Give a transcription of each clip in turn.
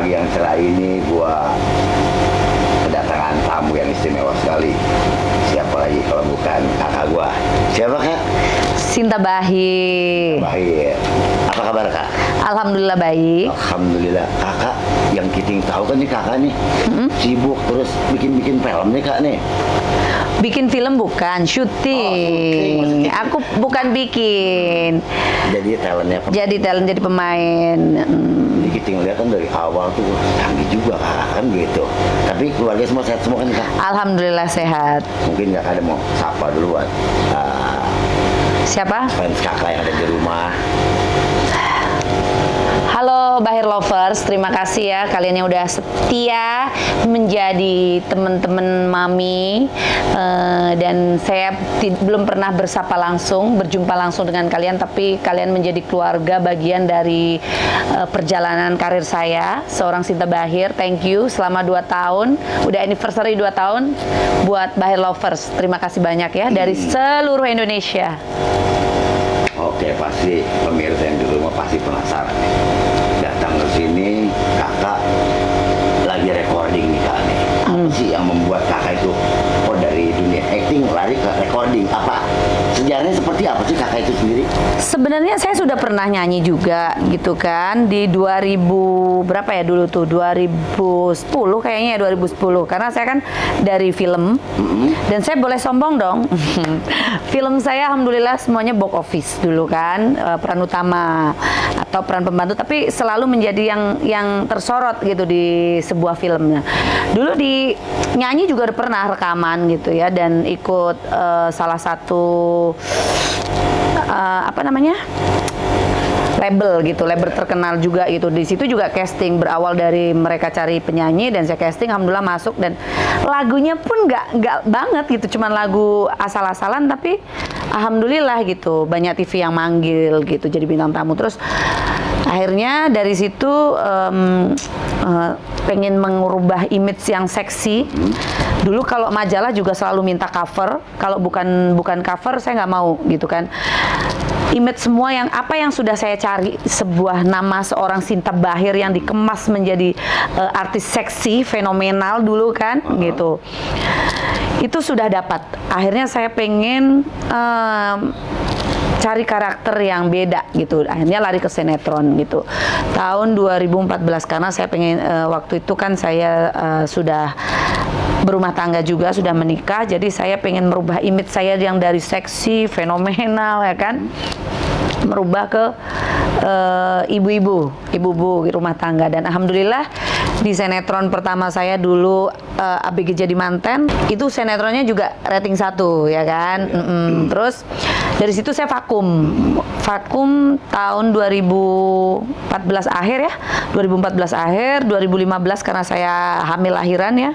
pagi yang cerah ini gua kedatangan tamu yang istimewa sekali. Siapa lagi kalau bukan kakak gua? Siapa kak? Sinta Bahir. Bahir. Apa kabar kak? Alhamdulillah baik. Alhamdulillah. Kakak yang Kiting tahu kan nih kakak nih sibuk terus bikin film nih kak nih. Bikin film bukan, syuting. Aku bukan bikin. Jadi talentnya. Jadi talent, jadi pemain. Jadi Kiting lihat kan dari awal tuh canggih juga kakak kan gitu. Tapi keluarga semua sehat semua kan kak? Alhamdulillah sehat. Mungkin kakak ada mau sapa dulu buat Siapa? fans kakak yang ada di rumah. Halo Bahir Lovers, terima kasih ya kalian yang udah setia menjadi teman-teman Mami. Dan saya belum pernah berjumpa langsung dengan kalian, tapi kalian menjadi keluarga bagian dari perjalanan karir saya seorang Sinta Bahir. Thank you selama 2 tahun, udah anniversary 2 tahun buat Bahir Lovers. Terima kasih banyak ya dari seluruh Indonesia. Oke, pasti pemirsa yang di rumah pasti penasaran nih. Datang ke sini, kakak lagi recording nih kak nih. Apa sih yang membuat kakak itu dari dunia acting lari ke recording? Apa sejarahnya seperti apa sih kakak itu sendiri? Sebenarnya saya sudah pernah nyanyi juga gitu kan di 2000 berapa ya dulu tuh 2010 kayaknya ya 2010 karena saya kan dari film dan saya boleh sombong dong. Film saya alhamdulillah semuanya box office dulu kan, peran utama atau peran pembantu, tapi selalu menjadi yang tersorot gitu di sebuah filmnya. Dulu di nyanyi juga udah pernah rekaman gitu ya, dan ikut salah satu apa namanya, label gitu, label terkenal juga gitu. Di situ juga casting, berawal dari mereka cari penyanyi dan saya casting, alhamdulillah masuk, dan lagunya pun nggak banget gitu, cuman lagu asal-asalan, tapi alhamdulillah gitu banyak TV yang manggil gitu jadi bintang tamu. Terus akhirnya dari situ pengen mengubah image yang seksi. Dulu kalau majalah juga selalu minta cover, kalau bukan cover saya nggak mau gitu kan. Image semua apa yang sudah saya cari, sebuah nama seorang Sinta Bahir yang dikemas menjadi artis seksi fenomenal dulu kan gitu. Itu sudah dapat. Akhirnya saya pengen cari karakter yang beda gitu. Akhirnya lari ke sinetron gitu. Tahun 2014 karena saya pengen waktu itu kan saya sudah berumah tangga juga, sudah menikah. Jadi saya pengen merubah image saya yang dari seksi, fenomenal ya kan, merubah ke ibu-ibu rumah tangga. Dan alhamdulillah di sinetron pertama saya dulu ABG Jadi Manten, itu sinetronnya juga rating 1 ya kan. Terus dari situ saya vakum tahun 2014 akhir ya, 2014 akhir, 2015 karena saya hamil lahiran ya,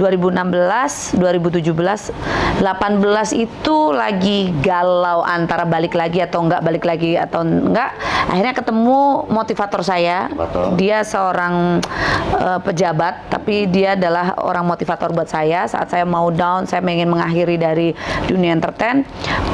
2016, 2017, 18 itu lagi galau antara balik lagi atau enggak, akhirnya ketemu motivator saya. Dia seorang pejabat, tapi dia adalah orang motivator buat saya. Saat saya mau down, saya ingin mengakhiri dari dunia entertain,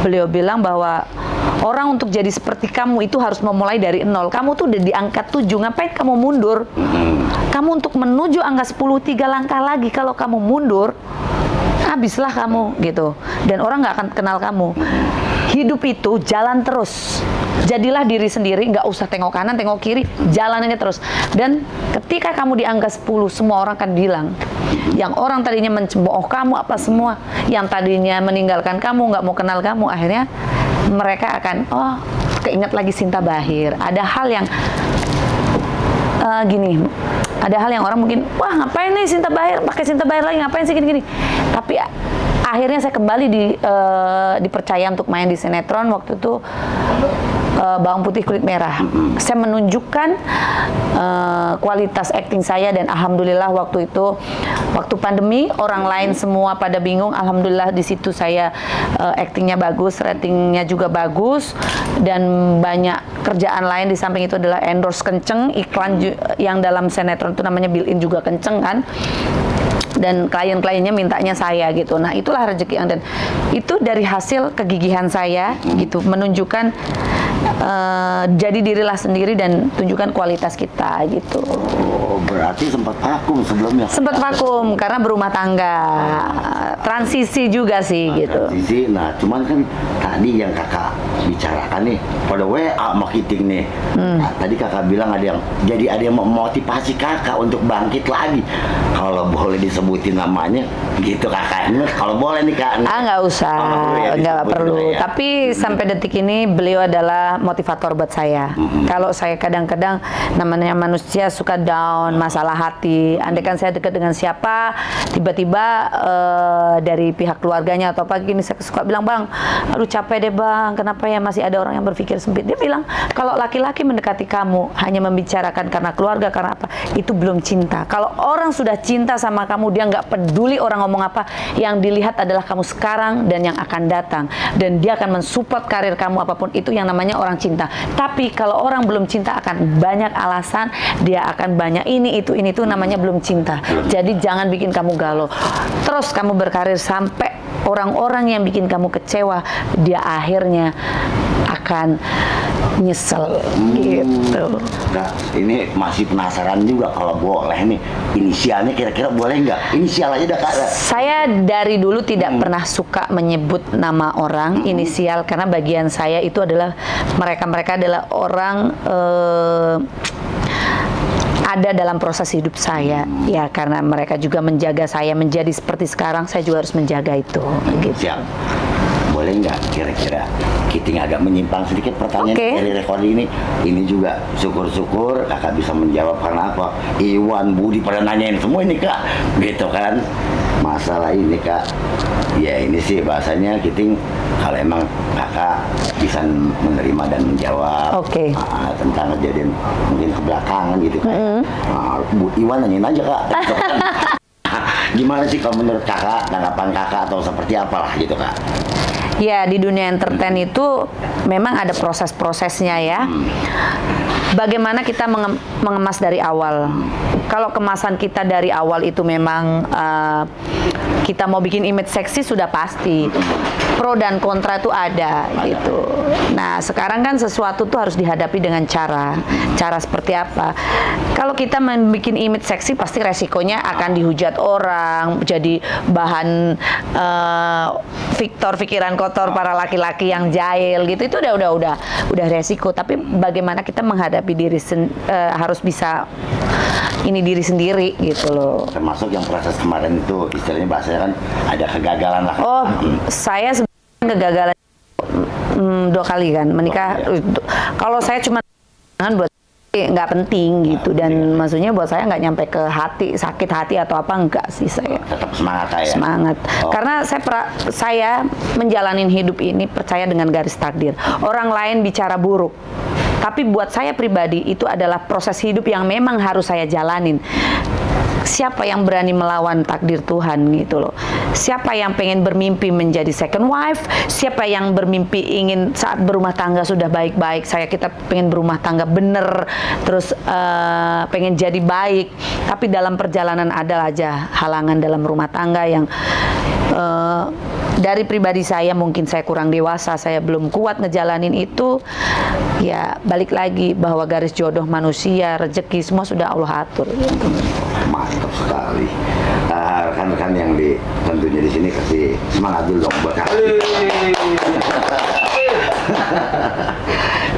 beliau bilang bahwa orang untuk jadi seperti kamu itu harus memulai dari 0. Kamu tuh udah di angka 7, ngapain kamu mundur? Kamu untuk menuju angka 10, 3 langkah lagi. Kalau kamu mundur, habislah kamu gitu. Dan orang nggak akan kenal kamu. Hidup itu jalan terus. Jadilah diri sendiri, nggak usah tengok kanan, tengok kiri, jalan aja terus. Dan ketika kamu di angka 10, semua orang akan bilang, yang orang tadinya mencemooh kamu apa semua, yang tadinya meninggalkan kamu, nggak mau kenal kamu, akhirnya mereka akan, oh, keinget lagi Sinta Bahir. Ada hal yang gini, ada hal yang orang mungkin, wah ngapain nih Sinta Bahir, pakai Sinta Bahir lagi, ngapain sih gini-gini. Tapi akhirnya saya kembali dipercaya untuk main di sinetron. Waktu itu Bawang Putih Kulit Merah. Saya menunjukkan kualitas akting saya, dan alhamdulillah waktu itu, waktu pandemi orang lain semua pada bingung, alhamdulillah di situ saya aktingnya bagus, ratingnya juga bagus, dan banyak kerjaan lain di samping itu adalah endorse kenceng, iklan yang dalam sinetron itu namanya built-in juga kenceng kan. Dan klien-kliennya mintanya saya gitu. Nah itulah rezeki yang, dan itu dari hasil kegigihan saya gitu, menunjukkan jadi dirilah sendiri dan tunjukkan kualitas kita gitu. Oh, berarti sempat vakum sebelumnya. Sempat vakum karena berumah tangga, transisi juga sih gitu. Transisi, nah cuman kan tadi yang kakak bicarakan nih pada WA marketing nih. Nah, tadi kakak bilang ada yang memotivasi kakak untuk bangkit lagi. Kalau boleh disebutin namanya gitu kakaknya, kalau boleh nih kak. Nggak usah, nggak perlu. Ya. Tapi sampai detik ini beliau adalah motivator buat saya. Kalau saya kadang-kadang namanya manusia suka down, masalah hati. Andaikan saya dekat dengan siapa, tiba-tiba dari pihak keluarganya atau apa gini, saya suka bilang, bang, aduh capek deh bang, kenapa ya masih ada orang yang berpikir sempit. Dia bilang, kalau laki-laki mendekati kamu hanya membicarakan karena keluarga, karena apa, itu belum cinta. Kalau orang sudah cinta sama kamu, dia nggak peduli orang ngomong apa, yang dilihat adalah kamu sekarang dan yang akan datang, dan dia akan mensupport karir kamu apapun itu, yang namanya orang cinta. Tapi kalau orang belum cinta akan banyak alasan, dia akan banyak ini itu namanya belum cinta. Jadi jangan bikin kamu galau. Terus kamu berkarir sampai orang-orang yang bikin kamu kecewa, dia akhirnya akan nyesel gitu. Nah, ini masih penasaran juga, kalau boleh nih, inisialnya kira-kira boleh nggak? Inisial aja dah kak. Saya dari dulu tidak pernah suka menyebut nama orang inisial, karena bagian saya itu adalah mereka adalah orang ada dalam proses hidup saya, ya, karena mereka juga menjaga saya menjadi seperti sekarang, saya juga harus menjaga itu. Gitu. Siap. Boleh nggak kira-kira kita agak menyimpang sedikit pertanyaan dari recording ini juga syukur-syukur kakak bisa menjawab, karena apa, Iwan, Budi pada nanyain semua ini kak, gitu kan, masalah ini kak. Ya ini sih bahasanya Kiting, kalau emang kakak bisa menerima dan menjawab tentang kejadian mungkin kebelakangan gitu kan. Bu Iwan nanyain aja kak, gitu kan. Gimana sih kalau menurut kakak, tanggapan kakak atau seperti apalah gitu kak? Ya, di dunia entertain itu memang ada proses-prosesnya ya. Bagaimana kita mengemas dari awal. Kalau kemasan kita dari awal itu memang kita mau bikin image seksi, sudah pasti. Pro dan kontra itu ada gitu. Nah, sekarang kan sesuatu tuh harus dihadapi dengan cara seperti apa. Kalau kita membuat image seksi, pasti resikonya akan dihujat orang, jadi bahan pikiran kotor para laki-laki yang jahil gitu. Itu udah resiko. Tapi bagaimana kita menghadapi diri harus bisa ini diri sendiri gitu loh. Termasuk yang proses kemarin itu istilahnya bahasanya kan ada kegagalan lah. Oh, saya sebenarnya kegagalan 2 kali kan menikah. Kalau saya cuma buat nggak penting gitu, dan maksudnya buat saya nggak nyampe ke hati, sakit hati atau apa, enggak sih. Saya tetap semangat ya? Semangat. Karena saya menjalanin hidup ini percaya dengan garis takdir. Orang lain bicara buruk, tapi buat saya pribadi itu adalah proses hidup yang memang harus saya jalanin. Siapa yang berani melawan takdir Tuhan gitu loh? Siapa yang pengen bermimpi menjadi second wife? Siapa yang bermimpi ingin saat berumah tangga sudah baik-baik? Kita pengen berumah tangga bener, terus pengen jadi baik. Tapi dalam perjalanan ada aja halangan dalam rumah tangga yang dari pribadi saya, mungkin saya kurang dewasa, saya belum kuat ngejalanin itu. Ya balik lagi bahwa garis jodoh manusia, rezeki semua sudah Allah atur. Mantap sekali. Rekan-rekan yang tentunya di sini kasih semangat dulu dong buat kakak.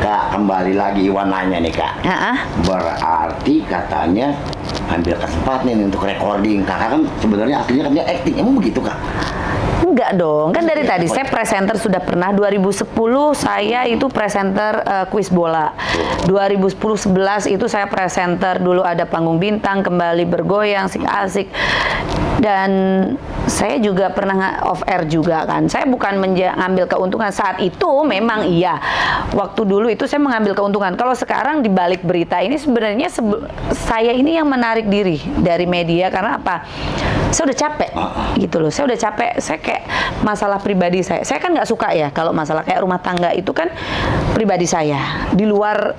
Kak, kembali lagi Iwan nanya nih kak. Berarti katanya ambil kesempatan nih untuk recording. Kakak kan sebenarnya aslinya kan dia acting, emang begitu kak? Enggak dong, kan dari tadi saya presenter sudah pernah. 2010 saya itu presenter kuis bola. 2010-11 itu saya presenter, dulu ada Panggung Bintang, Kembali Bergoyang, Asik-Asik. Dan saya juga pernah off air juga kan. Saya bukan mengambil keuntungan saat itu, memang iya. Waktu dulu itu saya mengambil keuntungan. Kalau sekarang di balik berita ini sebenarnya saya ini yang menarik diri dari media, karena apa? saya udah capek gitu loh. Saya udah capek. Saya kayak masalah pribadi saya kan nggak suka ya kalau masalah kayak rumah tangga itu kan pribadi saya, di luar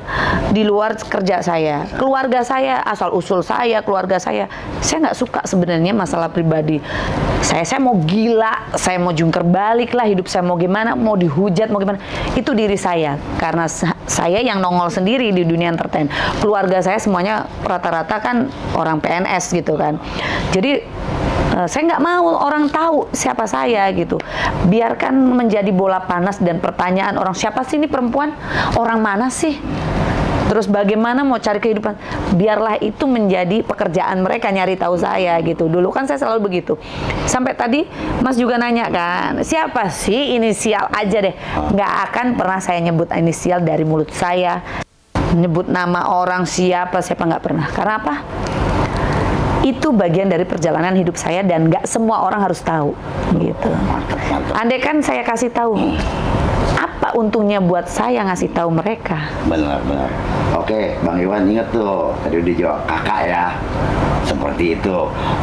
kerja saya, keluarga saya, asal usul saya, keluarga saya nggak suka sebenarnya masalah pribadi saya mau gila, saya mau jungkir balik lah hidup saya, mau gimana, mau dihujat, mau gimana, itu diri saya, karena saya yang nongol sendiri di dunia entertain. Keluarga saya semuanya rata-rata kan orang PNS gitu kan, jadi saya nggak mau orang tahu siapa saya gitu. Biarkan menjadi bola panas dan pertanyaan orang, siapa sih ini perempuan, orang mana sih, terus bagaimana mau cari kehidupan. Biarlah itu menjadi pekerjaan mereka nyari tahu saya gitu. Dulu kan saya selalu begitu. Sampai tadi Mas juga nanya kan, siapa sih, inisial aja deh. Nggak akan pernah saya nyebut inisial dari mulut saya. Nyebut nama orang siapa nggak pernah. Karena apa? Itu bagian dari perjalanan hidup saya dan nggak semua orang harus tahu gitu. Andai kan saya kasih tahu, apa untungnya buat saya ngasih tahu mereka? Benar. Oke, Bang Iwan inget tuh tadi udah jawab kakak ya, seperti itu.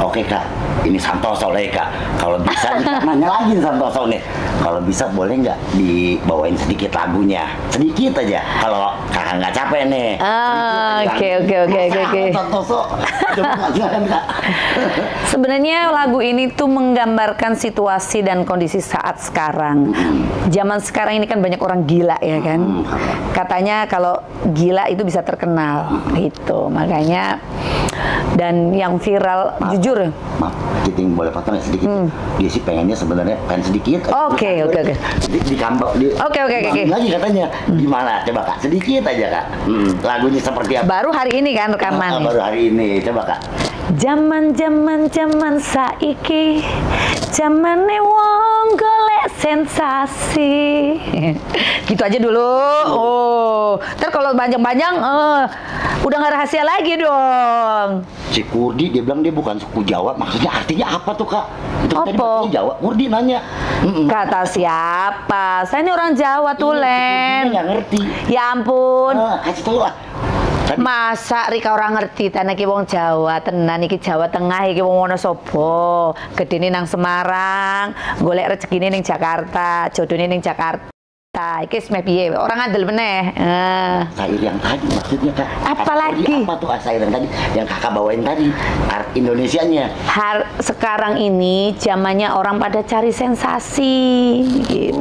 Oke kak, ini Santoso deh kak. Kalau bisa nanya lagi Santoso nih. Kalau bisa boleh nggak dibawain sedikit lagunya, sedikit aja. Kalau kakak nggak capek nih. Oke. Santoso, coba silakan kak. Sebenarnya lagu ini tuh menggambarkan situasi dan kondisi saat sekarang. Zaman sekarang ini kan banyak orang gila ya kan. Katanya kalau gila itu bisa terkenal gitu. Makanya dan yang viral, jujur. Maaf, Kiting boleh potong ya sedikit. Dia sih pengennya sebenarnya pengen sedikit. Oke. Dikambak Oke. Lagi katanya gimana? Coba kak, sedikit aja kak. Lagunya seperti apa? Baru hari ini kan rekaman. Baru hari ini, coba kak. Zaman saiki, zamane wong golek sensasi. Gitu aja dulu. Ntar kalau panjang-panjang, udah nggak rahasia lagi dong. Si Kurdi dia bilang dia bukan suku Jawa, maksudnya artinya apa tuh kak? Itu tadi maksudnya Jawa. Kurdi nanya. Kata siapa? Saya ini orang Jawa tuh, Len. Nggak ngerti. Ya ampun. Kasih tahu lah. Masa Rika orang ngerti tanah iki wong Jawa tenan, iki Jawa Tengah, iki wong Wonosobo, gedene nang Semarang, golek rezekine ning Jakarta, jodone ning Jakarta. Iki wis piye? Orang ngandel meneh. Sair yang tadi maksudnya kak. Apalagi? Apa tuh sair yang tadi yang kakak bawain tadi? Art Indonesianya. Sekarang ini zamannya orang pada cari sensasi gitu.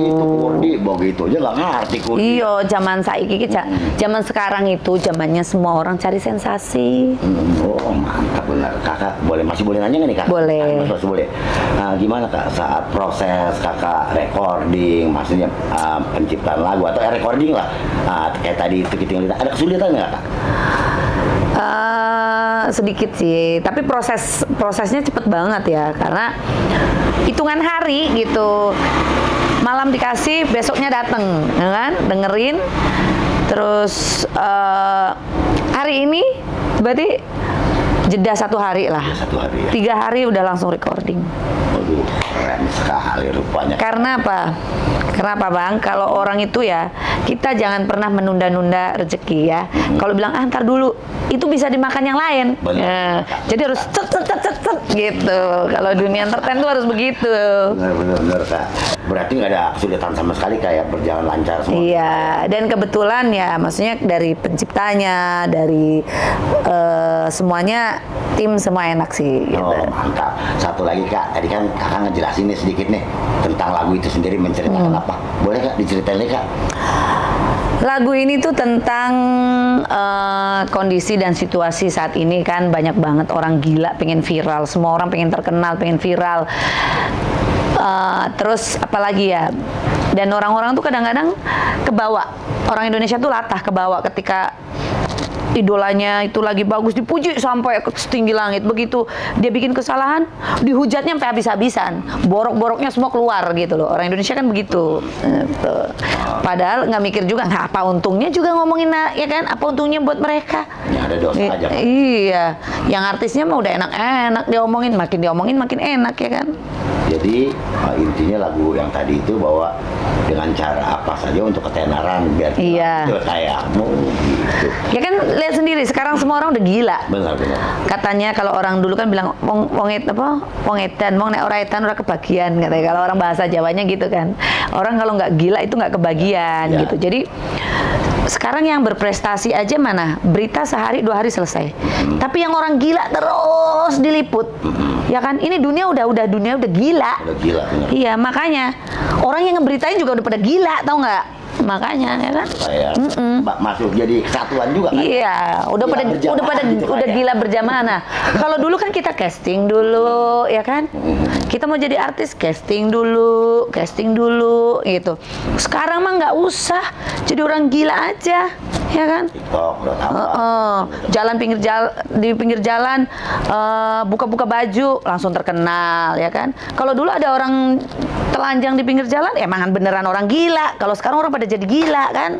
Gitu Kurdi, begitu aja nggak ngerti Kurdi. Iya, zaman saiki zaman sekarang itu zamannya semua orang cari sensasi. Oh mantap benar. Kakak masih boleh nanya nggak nih kak? Boleh. Masih boleh. Gimana kak saat proses kakak recording, maksudnya penciptaan lagu atau recording lah, kayak tadi itu kita lihat, ada kesulitan nggak kak? Sedikit sih, tapi prosesnya cepet banget ya, karena hitungan hari gitu. Malam dikasih, besoknya dateng, ya kan? Dengerin, terus hari ini berarti jeda 1 hari lah. 1 hari ya? 3 hari udah langsung recording. Waduh, keren sekali rupanya. Karena apa? Kenapa Bang? Kalau orang itu ya, kita jangan pernah menunda-nunda rezeki ya. Kalau bilang ntar dulu, itu bisa dimakan yang lain. Jadi harus cet gitu. Kalau dunia entertain itu harus begitu. Benar kak. Berarti nggak ada kesulitan sama sekali kayak berjalan lancar semua. Iya. Dan kebetulan ya, maksudnya dari penciptanya, dari semuanya tim semua enak sih. Gitu. Oh mantap. Satu lagi kak, tadi kan kakak ngejelasin nih sedikit nih tentang lagu itu sendiri menceritakan apa? Boleh kak diceritain nih kak? Lagu ini tuh tentang kondisi dan situasi saat ini kan banyak banget orang gila pengen viral, semua orang pengen terkenal, pengen viral. Terus apalagi ya, dan orang-orang tuh kadang-kadang kebawa, orang Indonesia tuh latah kebawa ketika idolanya itu lagi bagus dipuji sampai ke setinggi langit, begitu dia bikin kesalahan dihujatnya sampai habis-habisan, borok-boroknya semua keluar gitu loh. Orang Indonesia kan begitu. Padahal nggak mikir juga, nggak apa untungnya juga ngomongin ya kan, apa untungnya buat mereka. Ya ada dosa aja kan? Iya, yang artisnya mah udah enak-enak diomongin makin enak ya kan. Jadi intinya lagu yang tadi itu bahwa dengan cara apa saja untuk ketenaran biar itu kayakmu gitu. Ya kan lihat sendiri sekarang semua orang udah gila. Benar. Katanya kalau orang dulu kan bilang wong edan, wong nek ora edan ora kebagian katanya. Kalau orang bahasa Jawanya gitu kan. Orang kalau nggak gila itu nggak kebagian gitu. Jadi sekarang yang berprestasi aja mana berita sehari 2 hari selesai. Tapi yang orang gila terus diliput. Ya kan ini dunia udah gila. Udah gila benar. Iya, makanya orang yang ngeberitain juga udah pada gila, tau nggak? Makanya ya kan? Kayak masuk jadi kesatuan juga kan? Iya, udah gila berjamaah. Nah, kalau dulu kan kita casting dulu, ya kan? Kita mau jadi artis casting dulu gitu. Sekarang mah nggak usah, jadi orang gila aja, ya kan? TikTok udah tambah. Jalan di pinggir jalan buka-buka baju langsung terkenal, ya kan? Kalau dulu ada orang telanjang di pinggir jalan, emang beneran orang gila. Kalau sekarang orang pada jadi gila kan?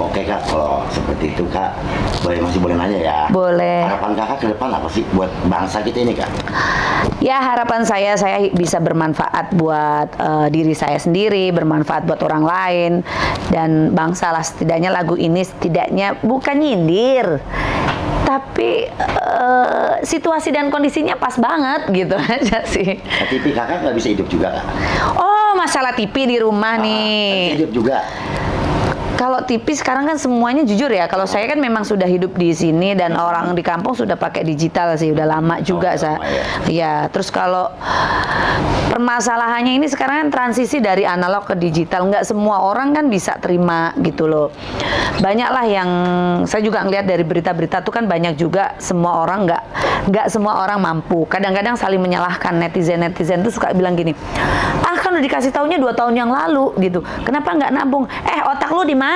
Oke Kak, kalau seperti itu Kak, masih boleh nanya ya? Boleh. Harapan Kakak ke depan apa sih buat bangsa kita ini Kak? Ya harapan saya bisa bermanfaat buat diri saya sendiri, bermanfaat buat orang lain dan bangsa lah. Setidaknya lagu ini setidaknya bukan nyindir, tapi situasi dan kondisinya pas banget gitu aja sih. Nah, TV Kakak nggak bisa hidup juga Kak? Oh, masalah TV di rumah nih. Hidup juga. Kalau TV sekarang kan semuanya jujur ya. Kalau saya kan memang sudah hidup di sini dan orang di kampung sudah pakai digital sih, udah lama juga saya. Ya, terus kalau permasalahannya ini sekarang kan transisi dari analog ke digital. Nggak semua orang kan bisa terima gitu loh. Banyaklah yang saya juga ngelihat dari berita-berita tuh kan banyak juga semua orang nggak semua orang mampu. Kadang-kadang saling menyalahkan netizen tuh suka bilang gini, kan udah dikasih taunya 2 tahun yang lalu gitu. Kenapa nggak nabung? Otak lu di mana?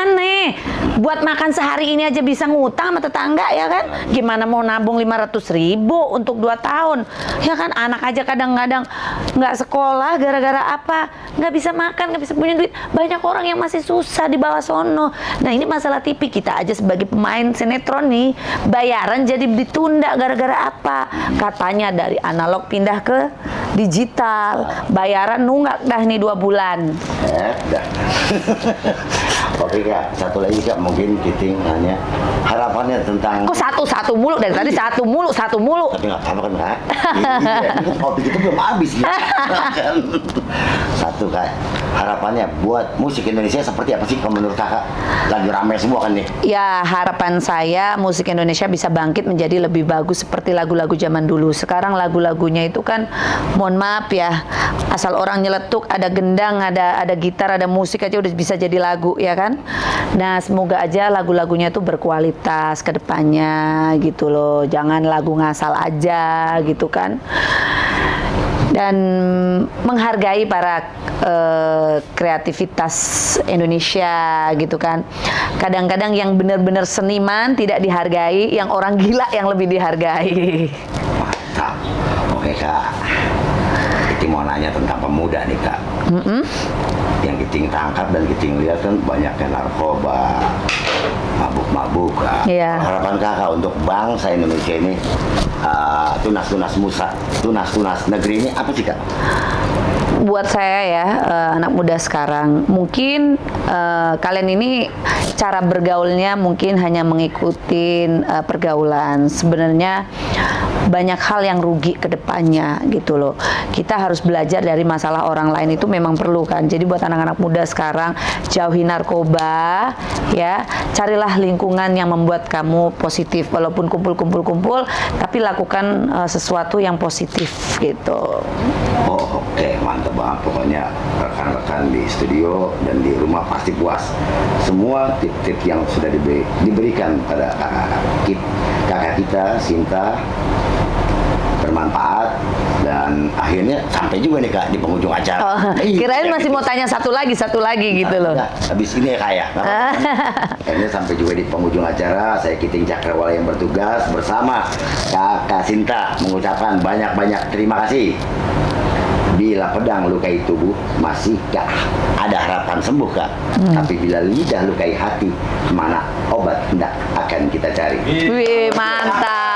Buat makan sehari ini aja bisa ngutang sama tetangga ya kan? Gimana mau nabung 500.000 untuk 2 tahun? Ya kan anak aja kadang-kadang nggak sekolah gara-gara apa? Nggak bisa makan, nggak bisa punya duit. Banyak orang yang masih susah di bawah sono. Nah ini masalah TV kita aja sebagai pemain sinetron nih, bayaran jadi ditunda gara-gara apa? Katanya dari analog pindah ke digital, bayaran nunggak dah nih 2 bulan. Dah. Oke Kak, satu lagi Kak, mungkin Kiting nanya harapannya tentang. Kok satu mulu dari tadi satu mulu. Tapi nggak apa-apa kan Kak? Ini kopi kita belum habis gitu. Satu Kak, harapannya buat musik Indonesia seperti apa sih kalau menurut Kakak? Lagi ramai semua kan nih. Ya harapan saya musik Indonesia bisa bangkit menjadi lebih bagus seperti lagu-lagu zaman dulu. Sekarang lagu-lagunya itu kan, mohon maaf ya, asal orang nyeletuk, ada gendang, ada gitar, ada musik aja udah bisa jadi lagu ya kan. Nah semoga aja lagu-lagunya itu berkualitas ke depannya gitu loh. Jangan lagu ngasal aja gitu kan. Dan menghargai para kreativitas Indonesia gitu kan. Kadang-kadang yang benar-benar seniman tidak dihargai, yang orang gila yang lebih dihargai. Mantap. Oke Kak, Kiting mau nanya tentang pemuda nih Kak. Yang Kiting tangkap dan Kiting lihat kan banyaknya narkoba, mabuk-mabuk Kak. Harapan Kakak untuk bangsa Indonesia ini, tunas negeri ini apa sih Kak? Buat saya ya, anak muda sekarang, mungkin kalian ini cara bergaulnya mungkin hanya mengikuti pergaulan. Sebenarnya banyak hal yang rugi ke depannya gitu loh. Kita harus belajar dari masalah orang lain, itu memang perlu kan. Jadi buat anak-anak muda sekarang, jauhi narkoba ya, carilah lingkungan yang membuat kamu positif. Walaupun kumpul, tapi lakukan sesuatu yang positif gitu. Oh, oke, mantap banget. Pokoknya rekan-rekan di studio dan di rumah pasti puas. Semua tip-tip yang sudah diberikan pada kakak kita, Sinta, bermanfaat. Dan akhirnya sampai juga nih Kak di penghujung acara. Kirain masih mau tanya satu lagi gitu loh. Habis ini ya Kak ya. Akhirnya sampai juga di penghujung acara. Saya Kiting Cakrawala yang bertugas bersama Kakak Sinta mengucapkan banyak-banyak terima kasih. Bila pedang lukai tubuh, masih gak ada harapan sembuh Kak. Tapi bila lidah lukai hati, kemana obat hendak akan kita cari. Wih, mantap.